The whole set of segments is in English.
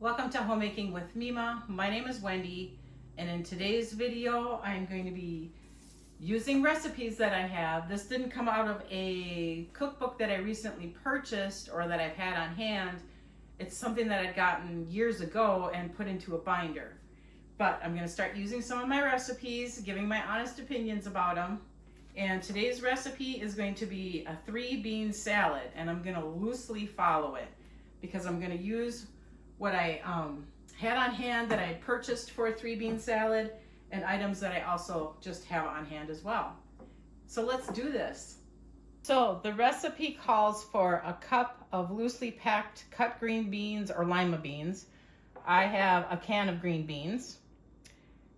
Welcome to Homemaking with Mima. My name is Wendy, and in today's video I'm going to be using recipes that I have. This didn't come out of a cookbook that I recently purchased or that I've had on hand. It's something that I'd gotten years ago and put into a binder. But I'm going to start using some of my recipes, giving my honest opinions about them. And today's recipe is going to be a 3-bean salad, and I'm going to loosely follow it because I'm going to use what I had on hand that I purchased for a 3-bean salad and items that I also just have on hand as well. So let's do this. So the recipe calls for a cup of loosely packed cut green beans or lima beans. I have a can of green beans,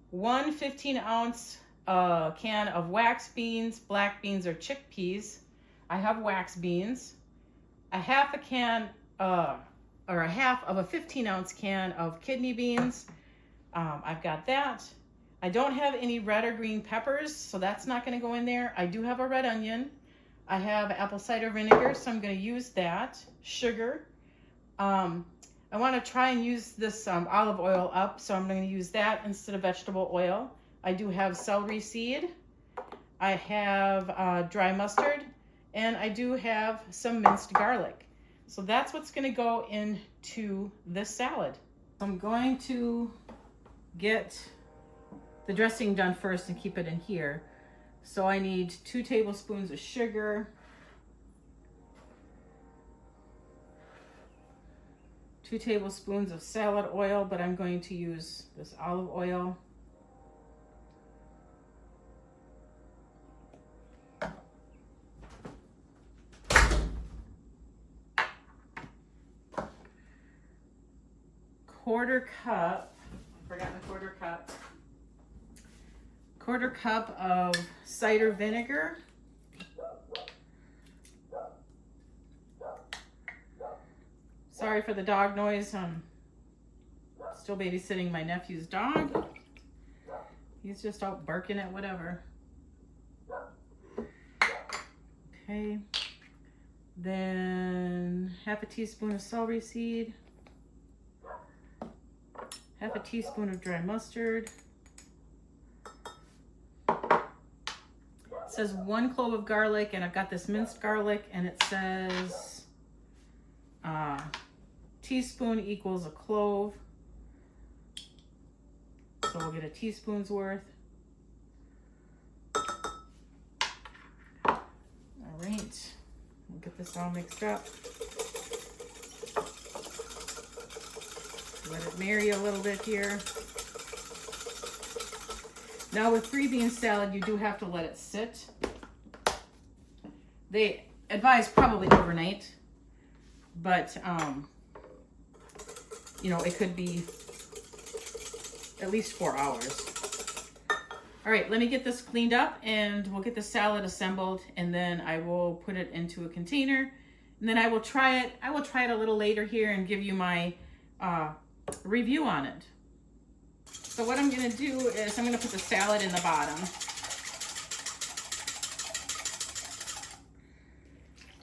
one 15-ounce can of wax beans, black beans, or chickpeas. I have wax beans, a half of a 15-ounce can of kidney beans. I've got that. I don't have any red or green peppers, so that's not going to go in there. I do have a red onion. I have apple cider vinegar, so I'm going to use that. Sugar. I want to try and use this olive oil up, so I'm going to use that instead of vegetable oil. I do have celery seed. I have dry mustard, and I do have some minced garlic. So that's what's going to go into this salad. I'm going to get the dressing done first and keep it in here. So I need 2 tablespoons of sugar, 2 tablespoons of salad oil, but I'm going to use this olive oil. Quarter cup of cider vinegar, sorry for the dog noise, I'm still babysitting my nephew's dog. He's just out barking at whatever. Okay, then half a teaspoon of celery seed, half a teaspoon of dry mustard. It says 1 clove of garlic, and I've got this minced garlic, and it says teaspoon equals a clove. So we'll get a teaspoon's worth. All right, we'll get this all mixed up. Let it marry a little bit here. Now with 3-bean salad, you do have to let it sit. They advise probably overnight, but it could be at least 4 hours. All right, let me get this cleaned up and we'll get the salad assembled, and then I will put it into a container, and then I will try it. I will try it a little later here and give you my review on it. So what I'm going to do is I'm going to put the salad in the bottom,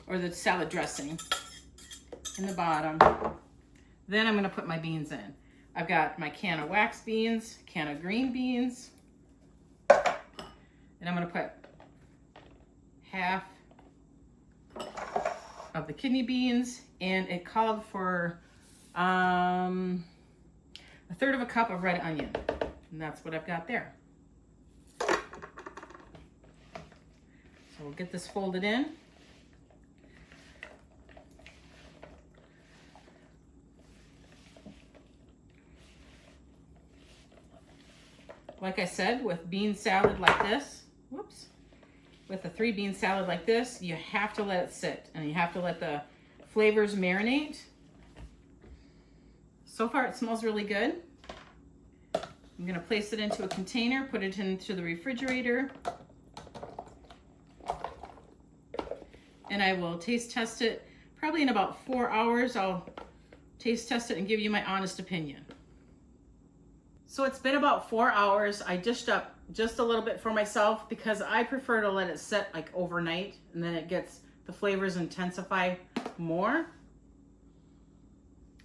or the salad dressing in the bottom. Then I'm going to put my beans in. I've got my can of wax beans, can of green beans, and I'm going to put half of the kidney beans, and it called for a 1/3 of a cup of red onion, and that's what I've got there. So we'll get this folded in. Like I said, with bean salad like this, with a 3-bean salad like this, you have to let it sit, and you have to let the flavors marinate. So far, it smells really good. I'm going to place it into a container, put it into the refrigerator, and I will taste test it. Probably in about 4 hours, I'll taste test it and give you my honest opinion. So it's been about 4 hours. I dished up just a little bit for myself because I prefer to let it set like overnight, and then the flavors intensify more.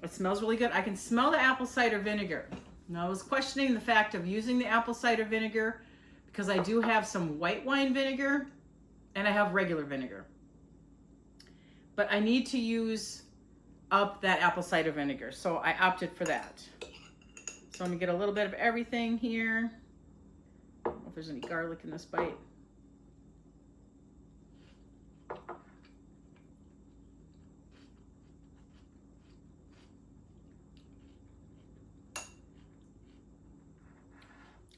It smells really good. I can smell the apple cider vinegar. Now I was questioning the fact of using the apple cider vinegar because I do have some white wine vinegar and I have regular vinegar. But I need to use up that apple cider vinegar, so I opted for that. So I'm gonna get a little bit of everything here. I don't know if there's any garlic in this bite.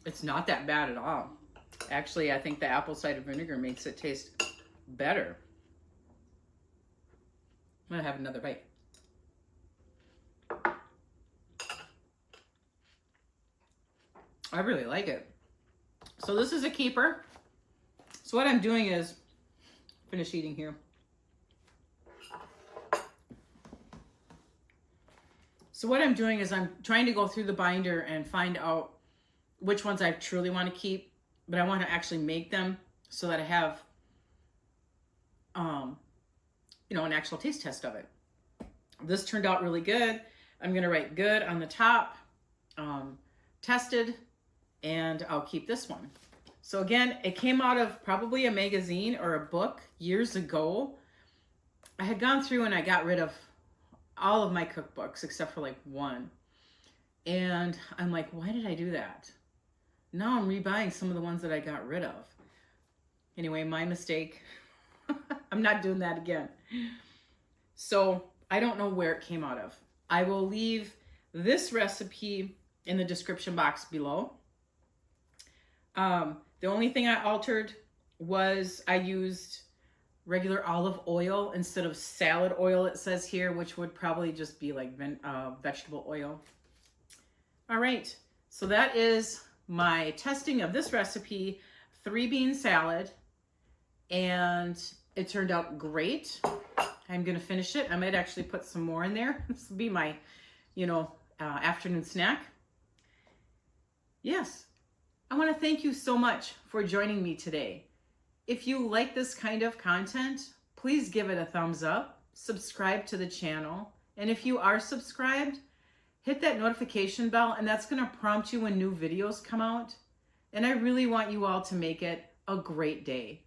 It's not that bad at all. Actually, I think the apple cider vinegar makes it taste better. I'm gonna have another bite. I really like it. So this is a keeper. So what I'm doing is, finish eating here. So what I'm doing is I'm trying to go through the binder and find out which ones I truly want to keep, but I want to actually make them so that I have, you know, an actual taste test of it. This turned out really good. I'm going to write good on the top, tested, and I'll keep this one. So again, it came out of probably a magazine or a book years ago. I had gone through and I got rid of all of my cookbooks except for like one. And I'm like, why did I do that? Now I'm rebuying some of the ones that I got rid of. Anyway, my mistake. I'm not doing that again. So I don't know where it came out of. I will leave this recipe in the description box below. The only thing I altered was I used regular olive oil instead of salad oil, it says here, which would probably just be like vegetable oil. All right, so that is my testing of this recipe, 3-bean salad, and it turned out great. I'm gonna finish it. I might actually put some more in there. This will be my, you know, afternoon snack. Yes, I wanna thank you so much for joining me today. If you like this kind of content, please give it a thumbs up, subscribe to the channel, and if you are subscribed, hit that notification bell, and that's gonna prompt you when new videos come out. And I really want you all to make it a great day.